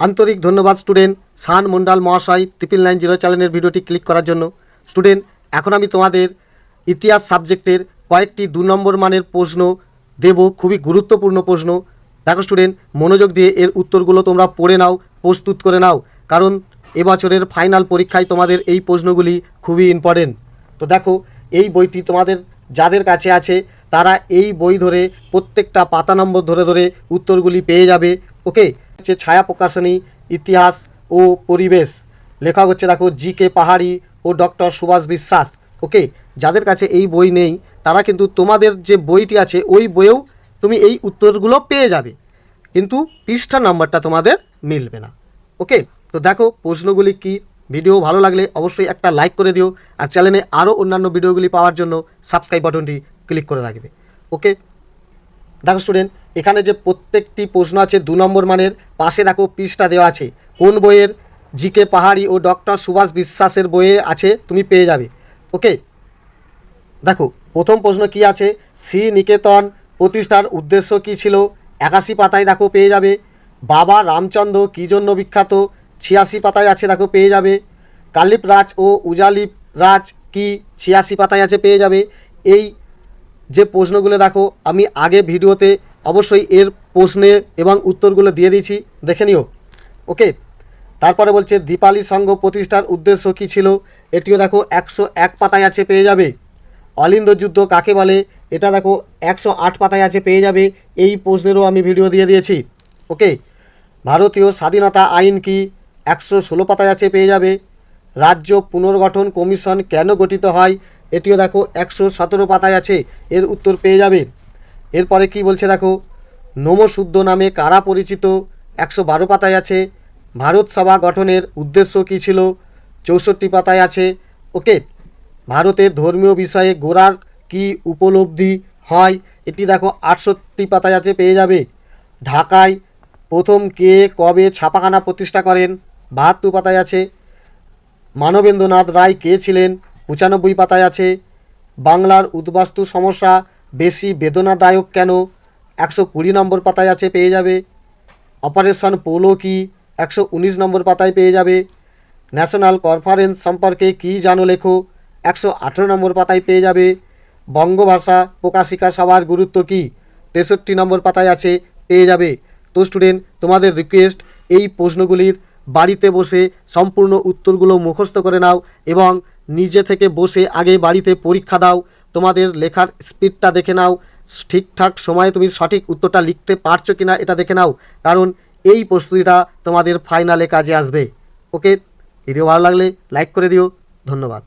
আন্তরিক ধন্যবাদ স্টুডেন্ট শান মন্ডল মহাশয় 9990 চ্যানেলের ভিডিওটি ক্লিক করার জন্য। স্টুডেন্ট, এখন আমি তোমাদের ইতিহাস সাবজেক্টের কয়েকটি 2 নম্বর মানের প্রশ্ন দেব, খুবই গুরুত্বপূর্ণ প্রশ্ন। দেখো স্টুডেন্ট, মনোযোগ দিয়ে এর উত্তরগুলো তোমরা পড়ে নাও, প্রস্তুত করে নাও, কারণ এবছরের ফাইনাল পরীক্ষায় তোমাদের এই প্রশ্নগুলি খুবই ইম্পর্টেন্ট। তো দেখো, এই বইটি তোমাদের যাদের কাছে আছে তারা এই বই ধরে প্রত্যেকটা পাতা নম্বর ধরে ধরে উত্তরগুলি পেয়ে যাবে। ওকে, হচ্ছে ছায়া প্রকাশনী ইতিহাস ও পরিবেশ, লেখক হচ্ছে দেখো জি.কে. পাহাড়ি ও ডক্টর সুভাষ বিশ্বাস। ওকে, যাদের কাছে এই বই নেই তারা কিন্তু তোমাদের যে বইটি আছে ওই বইয়েও তুমি এই উত্তরগুলো পেয়ে যাবে, কিন্তু পৃষ্ঠা নাম্বারটা তোমাদের মিলবে না। ওকে, তো দেখো প্রশ্নগুলি কি। ভিডিও ভালো লাগলে অবশ্যই একটা লাইক করে দিও, আর চ্যানেলে আরও অন্যান্য ভিডিওগুলি পাওয়ার জন্য সাবস্ক্রাইব বাটনটি ক্লিক করে রাখবে। ওকে, দেখো স্টুডেন্ট, এখানে যে প্রত্যেকটি প্রশ্ন আছে 2 নম্বর মানের, পাশে দেখো পৃষ্ঠা দেওয়া আছে কোন বইয়ের, জি.কে. পাহাড়ি ও ডক্টর সুভাষ বিশ্বাসের বইয়ে আছে, তুমি পেয়ে যাবে। ওকে, দেখো প্রথম প্রশ্ন কি আছে, শ্রী নিকেতন প্রতিষ্ঠার উদ্দেশ্য কী ছিল, 81 পাতায় দেখো পেয়ে যাবে। বাবা রামচন্দ্র কী জন্য বিখ্যাত, 86 পাতায় আছে দেখো পেয়ে যাবে। কালিপ রাজ ও উজালিপ রাজ কি, 86 পাতায় আছে পেয়ে যাবে। এই যে প্রশ্নগুলো দেখো আমি আগে ভিডিওতে অবশ্যই এর প্রশ্নে এবং উত্তরগুলো দিয়ে দিয়েছি, দেখে নিও। ওকে, তারপরে বলছে দীপালি সংঘ প্রতিষ্ঠার উদ্দেশ্য কী ছিল, এটিও দেখো 101 পাতায় আছে পেয়ে যাবে। অলিন্দ যুদ্ধ কাকে বলে, এটা দেখো 108 পাতায় আছে পেয়ে যাবে। এই প্রশ্নেরও আমি ভিডিও দিয়ে দিয়েছি। ওকে, ভারতীয় স্বাধীনতা আইন কি, 116 পাতায় আছে পেয়ে যাবে। রাজ্য পুনর্গঠন কমিশন কেন গঠিত হয়, এটিও দেখো 117 পাতায় আছে, এর উত্তর পেয়ে যাবে। এরপরে কি বলছে দেখো, নমঃশূদ্র নামে কারা পরিচিত, 112 পাতায় আছে। ভারত সভা গঠনের উদ্দেশ্য কী ছিল, 64 পাতায় আছে। ওকে, ভারতের ধর্মীয় বিষয়ে গোড়ার কি উপলব্ধি হয়, এটি দেখো 68 পাতায় আছে পেয়ে যাবে। ঢাকায় প্রথম কে কবে ছাপাখানা প্রতিষ্ঠা করেন, 72 পাতায় আছে। মানবেন্দ্রনাথ রায় কে ছিলেন, 95 পাতায় আছে। বাংলার উদ্বাস্তু সমস্যা বেশি বেদনাদায়ক কেন, 120 নম্বর পাতায় আছে পেয়ে যাবে। অপারেশন পোলো কি, 119 নম্বর পাতায় পেয়ে যাবে। ন্যাশনাল কনফারেন্স সম্পর্কে কী জানো লেখো, 118 নম্বর পাতায় পেয়ে যাবে। বঙ্গভাষা প্রকাশিকা সভার গুরুত্ব কী, 63 নম্বর পাতায় আছে পেয়ে যাবে। তো স্টুডেন্ট, তোমাদের রিকোয়েস্ট, এই প্রশ্নগুলির বাড়িতে বসে সম্পূর্ণ উত্তরগুলো মুখস্থ করে নাও এবং নিজে থেকে বসে আগে বাড়িতে পরীক্ষা দাও। তোমাদের লেখার স্পিডটা দেখে নাও, ঠিকঠাক সময়ে তুমি সঠিক উত্তরটা লিখতে পারছো কিনা এটা দেখে নাও, কারণ এই প্রস্তুতিটা তোমাদের ফাইনালে কাজে আসবে। ওকে, ভিডিও ভালো লাগলে লাইক করে দিও। ধন্যবাদ।